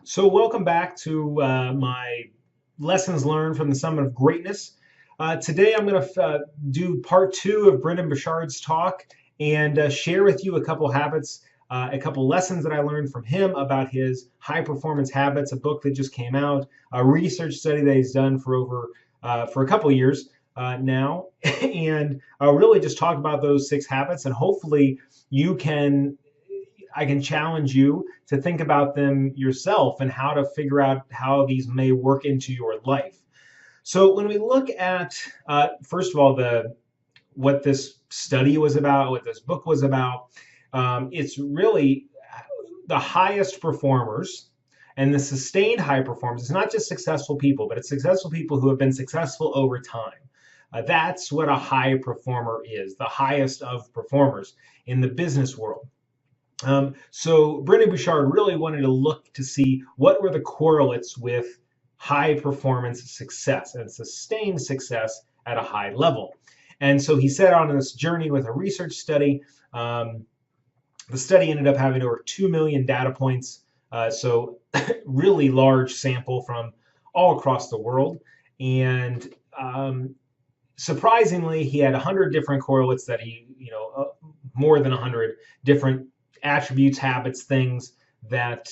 So welcome back to my lessons learned from the Summit of Greatness. Today I'm going to do part two of Brendon Buchard's talk and share with you a couple habits, a couple lessons that I learned from him about his high performance habits, a book that just came out, a research study that he's done for a couple years now, and I'll really just talk about those 6 habits, and hopefully you can I can challenge you to think about them yourself and how to figure out how these may work into your life. So when we look at, first of all, what this study was about, what this book was about, it's really the highest performers and the sustained high performers. It's not just successful people, but it's successful people who have been successful over time. That's what a high performer is, the highest of performers in the business world. So Brendon Buchard really wanted to look to see what were the correlates with high performance success and sustained success at a high level. And so he set out on this journey with a research study. The study ended up having over 2 million data points, so really large sample from all across the world. And surprisingly, he had 100 different correlates that more than 100 different attributes, habits, things that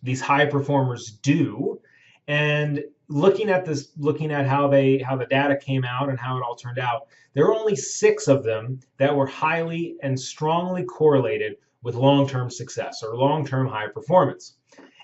these high performers do. And looking at how the data came out and how it all turned out, there were only 6 of them that were highly and strongly correlated with long-term success or long-term high performance.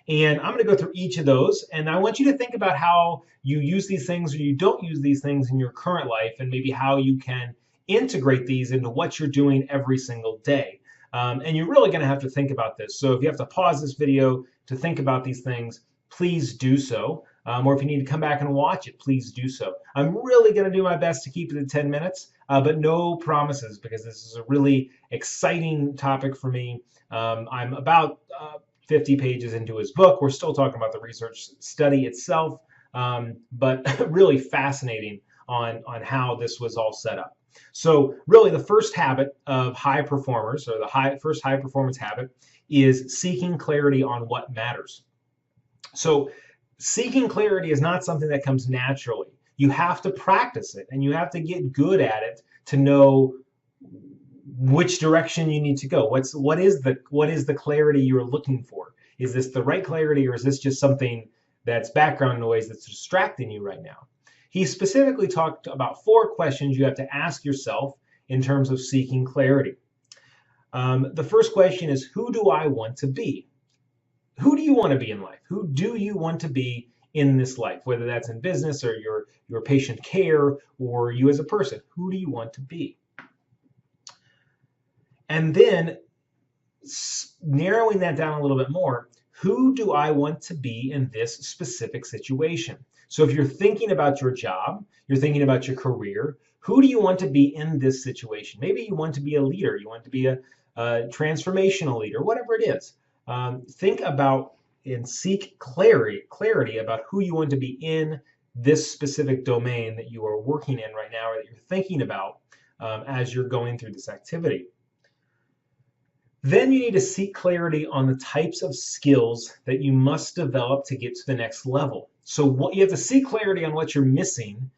And I'm going to go through each of those, and I want you to think about how you use these things or you don't use these things in your current life, and maybe how you can integrate these into what you're doing every single day. And you're really going to have to think about this. So if you have to pause this video to think about these things, please do so. Or if you need to come back and watch it, please do so. I'm really going to do my best to keep it at 10 minutes, but no promises, because this is a really exciting topic for me. I'm about 50 pages into his book. We're still talking about the research study itself, but really fascinating on how this was all set up. So really the first habit of high performers, or the first high performance habit, is seeking clarity on what matters. So seeking clarity is not something that comes naturally. You have to practice it, and you have to get good at it to know which direction you need to go. What is the clarity you're looking for? Is this the right clarity, or is this just something that's background noise that's distracting you right now? He specifically talked about 4 questions you have to ask yourself in terms of seeking clarity. The first question is, who do I want to be? Who do you want to be in life? Who do you want to be in this life? Whether that's in business or your patient care or you as a person, who do you want to be? And then narrowing that down a little bit more, who do I want to be in this specific situation? So if you're thinking about your job, you're thinking about your career, who do you want to be in this situation? Maybe you want to be a leader, you want to be a transformational leader, whatever it is. Think about and seek clarity about who you want to be in this specific domain that you are working in right now, or that you're thinking about as you're going through this activity. Then you need to seek clarity on the types of skills that you must develop to get to the next level. So you have to seek clarity on what you're missing,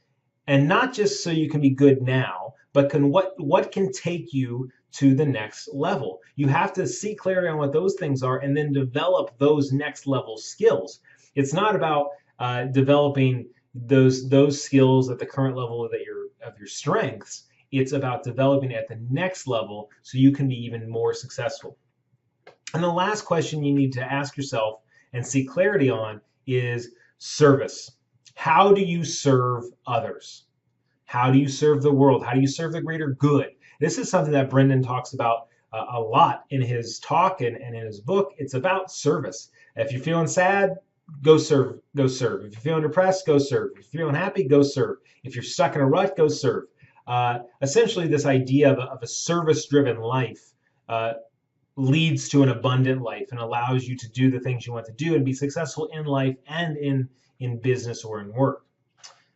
and not just so you can be good now, but what can take you to the next level. You have to seek clarity on what those things are, and then develop those next level skills. It's not about developing those skills at the current level of your strengths. It's about developing at the next level so you can be even more successful. And the last question you need to ask yourself and seek clarity on is service. How do you serve others? How do you serve the world? How do you serve the greater good? This is something that Brendon talks about a lot in his talk and in his book. It's about service. If you're feeling sad, go serve. Go serve. If you're feeling depressed, go serve. If you're feeling happy, go serve. If you're stuck in a rut, go serve. Essentially, this idea of a service-driven life leads to an abundant life and allows you to do the things you want to do and be successful in life and in business or in work.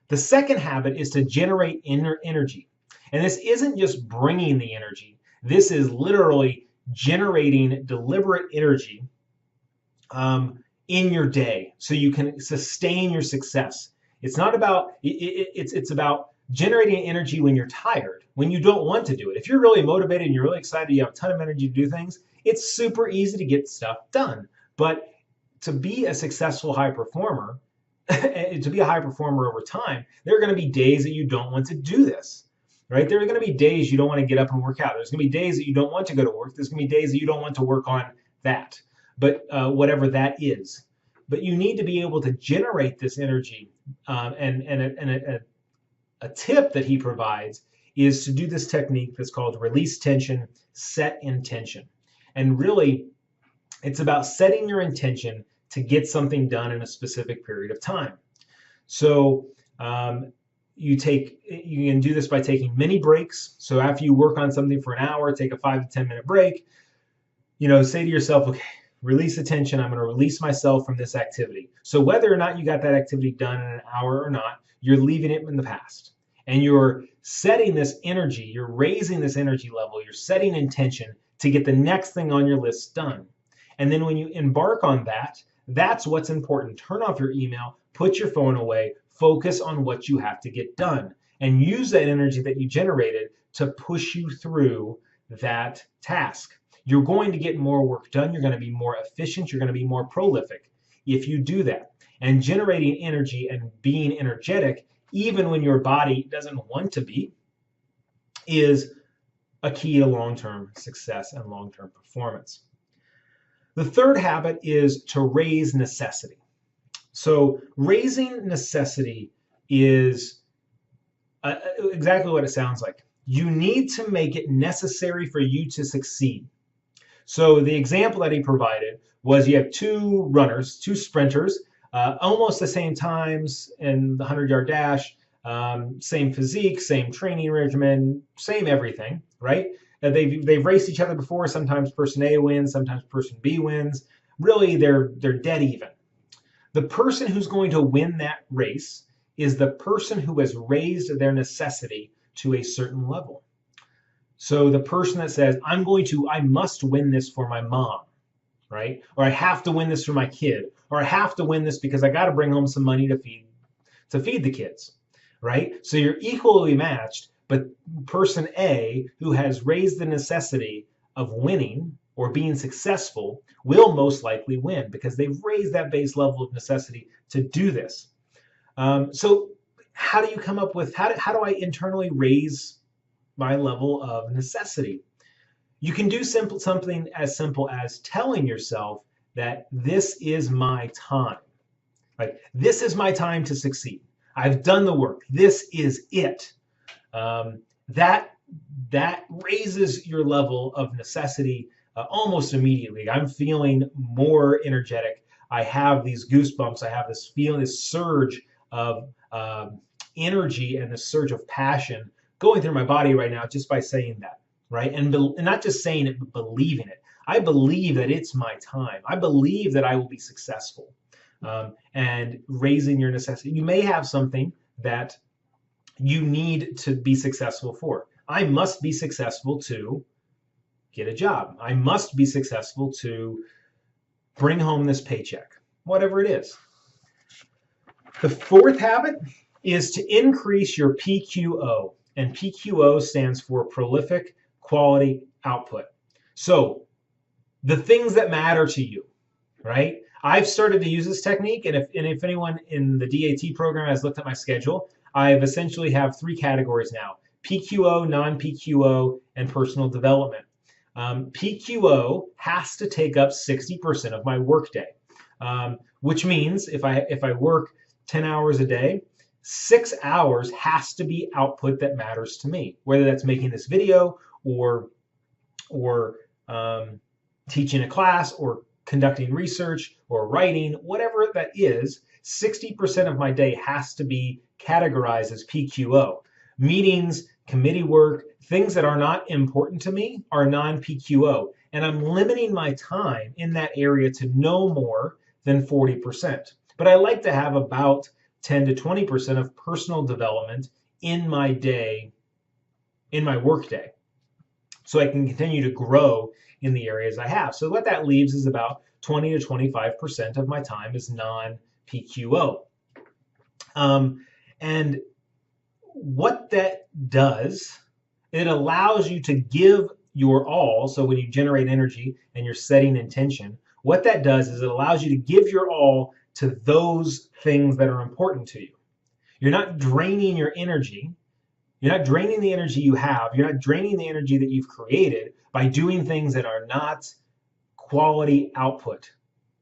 The second habit is to generate inner energy. And this isn't just bringing the energy. This is literally generating deliberate energy in your day so you can sustain your success. It's not about it's about generating energy when you're tired, when you don't want to do it. If you're really motivated and you're really excited, you have a ton of energy to do things, it's super easy to get stuff done. But to be a successful high performer, to be a high performer over time, there are going to be days that you don't want to do this, right? There are going to be days you don't want to get up and work out. There's going to be days that you don't want to go to work. There's going to be days that you don't want to work on that, but whatever that is. But you need to be able to generate this energy. A tip that he provides is to do this technique that's called release tension, set intention. And really, it's about setting your intention to get something done in a specific period of time. So you can do this by taking mini breaks. So after you work on something for an hour, take a 5 to 10 minute break. Say to yourself, okay, release the tension. I'm going to release myself from this activity. So whether or not you got that activity done in an hour or not, you're leaving it in the past. And you're setting this energy, you're raising this energy level, you're setting intention to get the next thing on your list done. And then when you embark on that, that's what's important. Turn off your email, put your phone away, focus on what you have to get done, and use that energy that you generated to push you through that task. You're going to get more work done. You're going to be more efficient. You're going to be more prolific if you do that. And generating energy and being energetic, even when your body doesn't want to be, is a key to long-term success and long-term performance. The third habit is to raise necessity. So raising necessity is exactly what it sounds like. You need to make it necessary for you to succeed. So the example that he provided was you have two runners, two sprinters, almost the same times in the 100-yard dash, same physique, same training regimen, same everything, right? They've raced each other before. Sometimes person A wins, sometimes person B wins. Really, they're dead even. The person who's going to win that race is the person who has raised their necessity to a certain level. So the person that says, I must win this for my mom, right? Or I have to win this for my kid, or I have to win this because I got to bring home some money to feed the kids, right? So you're equally matched, but person A, who has raised the necessity of winning or being successful, will most likely win because they've raised that base level of necessity to do this. So how do you come up with, how do I internally raise my level of necessity? You can do something as simple as telling yourself that this is my time. Like, this is my time to succeed. I've done the work. This is it. That raises your level of necessity almost immediately. I'm feeling more energetic. I have these goosebumps. I have this feeling, this surge of energy and this surge of passion going through my body right now just by saying that, right? And not just saying it, but believing it. I believe that it's my time. I believe that I will be successful. And raising your necessity. You may have something that you need to be successful for. I must be successful to get a job. I must be successful to bring home this paycheck, whatever it is. The fourth habit is to increase your PQO. And PQO stands for prolific quality output. So the things that matter to you, right? I've started to use this technique, and if anyone in the DAT program has looked at my schedule, I've essentially have 3 categories now: PQO, non-PQO, and personal development. PQO has to take up 60% of my workday, which means if I work 10 hours a day, 6 hours has to be output that matters to me, whether that's making this video or teaching a class or conducting research or writing, whatever that is. 60% of my day has to be categorized as PQO. Meetings, committee work, things that are not important to me are non-PQO. And I'm limiting my time in that area to no more than 40%. But I like to have about 10 to 20% of personal development in my day, in my work day, so I can continue to grow in the areas I have. So what that leaves is about 20 to 25% of my time is non-PQO. And what that does, it allows you to give your all. So when you generate energy and you're setting intention, what that does is it allows you to give your all to those things that are important to you. You're not draining your energy. You're not draining the energy you have. You're not draining the energy that you've created by doing things that are not quality output.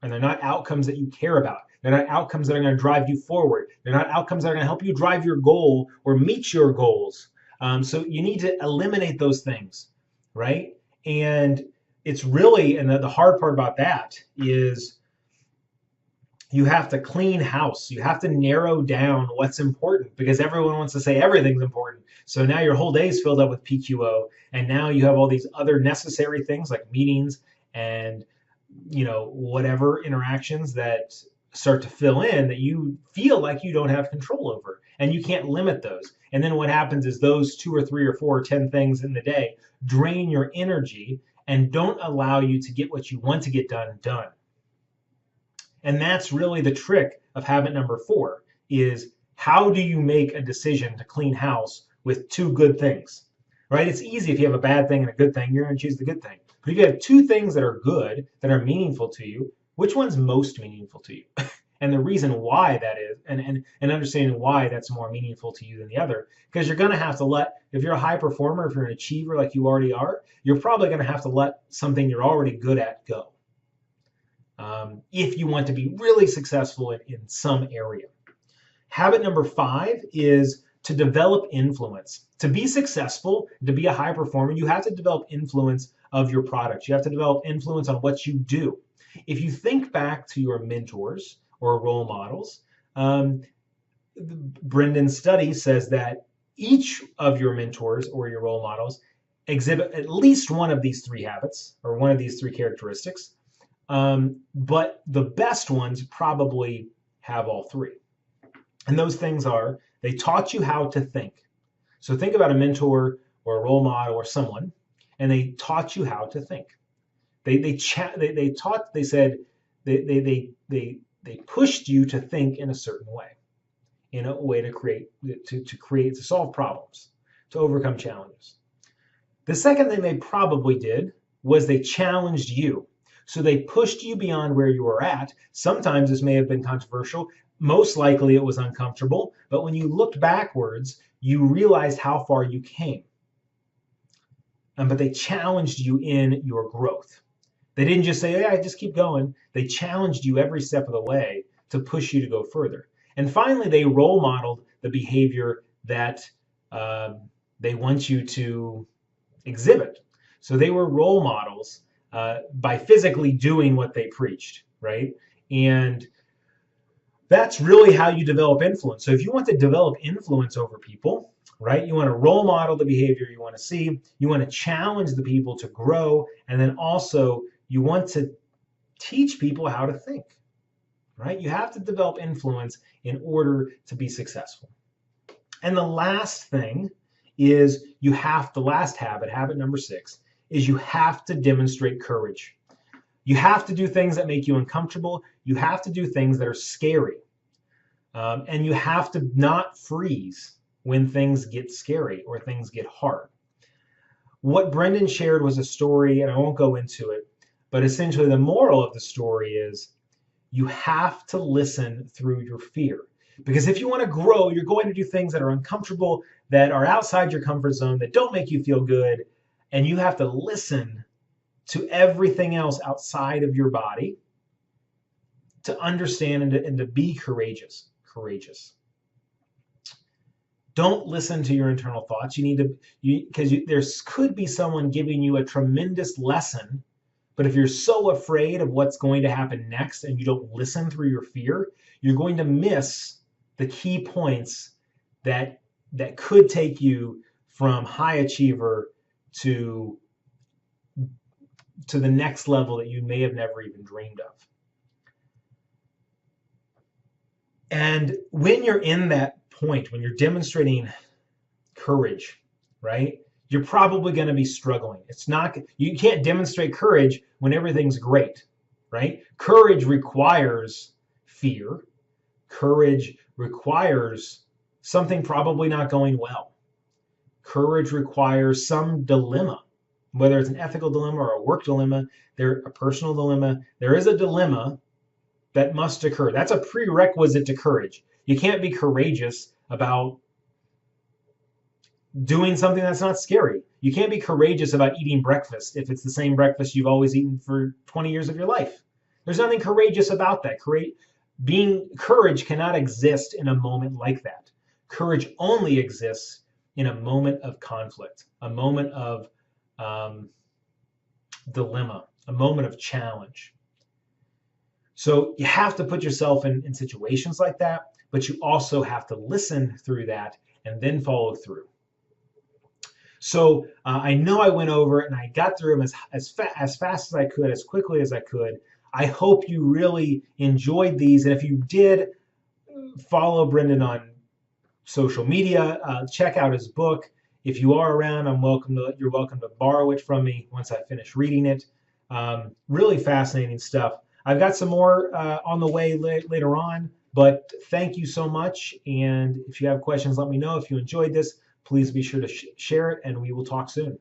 And they're not outcomes that you care about. They're not outcomes that are going to drive you forward. They're not outcomes that are going to help you drive your goal or meet your goals. So you need to eliminate those things, right? And it's really, and the hard part about that is you have to clean house. You have to narrow down what's important because everyone wants to say everything's important. So now your whole day is filled up with PQO, and now you have all these other necessary things like meetings and whatever interactions that start to fill in that you feel like you don't have control over, and you can't limit those. And then what happens is those 2 or 3 or 4 or 10 things in the day drain your energy and don't allow you to get what you want to get done. And that's really the trick of habit number 4 is how do you make a decision to clean house with 2 good things, right? It's easy if you have a bad thing and a good thing, you're going to choose the good thing. But if you have 2 things that are good, that are meaningful to you, which one's most meaningful to you? And the reason why that is, and understanding why that's more meaningful to you than the other, because you're going to have to if you're a high performer, if you're an achiever like you already are, you're probably going to have to let something you're already good at go. If you want to be really successful in some area. Habit number 5 is to develop influence. To be successful, to be a high performer, you have to develop influence of your product. You have to develop influence on what you do. If you think back to your mentors or role models, Brendon's study says that each of your mentors or your role models exhibit at least one of these 3 habits or one of these 3 characteristics. But the best ones probably have all 3. And those things are, they taught you how to think. So think about a mentor or a role model or someone, and they taught you how to think. They pushed you to think in a certain way, in a way to solve problems, to overcome challenges. The second thing they probably did was they challenged you. So they pushed you beyond where you were at. Sometimes this may have been controversial. Most likely it was uncomfortable. But when you looked backwards, you realized how far you came. But they challenged you in your growth. They didn't just say, yeah, just keep going. They challenged you every step of the way to push you to go further. And finally, they role modeled the behavior that they want you to exhibit. So they were role models by physically doing what they preached, right? And that's really how you develop influence. So if you want to develop influence over people, right, you want to role model the behavior you want to see, you want to challenge the people to grow, and then also you want to teach people how to think, right? You have to develop influence in order to be successful. And the last thing is the last habit number 6, is you have to demonstrate courage. You have to do things that make you uncomfortable. You have to do things that are scary. And you have to not freeze when things get scary or things get hard. What Brendon shared was a story, and I won't go into it, but essentially the moral of the story is you have to listen through your fear. Because if you want to grow, you're going to do things that are uncomfortable, that are outside your comfort zone, that don't make you feel good, and you have to listen to everything else outside of your body to understand and to be courageous. Don't listen to your internal thoughts. Because there could be someone giving you a tremendous lesson, but if you're so afraid of what's going to happen next and you don't listen through your fear, you're going to miss the key points that could take you from high achiever to the next level that you may have never even dreamed of. And when you're in that point, when you're demonstrating courage, right, you're probably going to be struggling. You can't demonstrate courage when everything's great, right? Courage requires fear. Courage requires something probably not going well. Courage requires some dilemma, whether it's an ethical dilemma or a work dilemma, a personal dilemma. There is a dilemma that must occur. That's a prerequisite to courage. You can't be courageous about doing something that's not scary. You can't be courageous about eating breakfast if it's the same breakfast you've always eaten for 20 years of your life. There's nothing courageous about that. Courage cannot exist in a moment like that. Courage only exists in a moment of conflict, a moment of dilemma, a moment of challenge. So you have to put yourself in situations like that, but you also have to listen through that and then follow through. So I know I went over it and I got through them as fast as I could, as quickly as I could. I hope you really enjoyed these. And if you did, follow Brendon on social media. Check out his book. If you are around, you're welcome to borrow it from me once I finish reading it. Really fascinating stuff. I've got some more on the way later on, but thank you so much. And if you have questions, let me know. If you enjoyed this, please be sure to share it, and we will talk soon.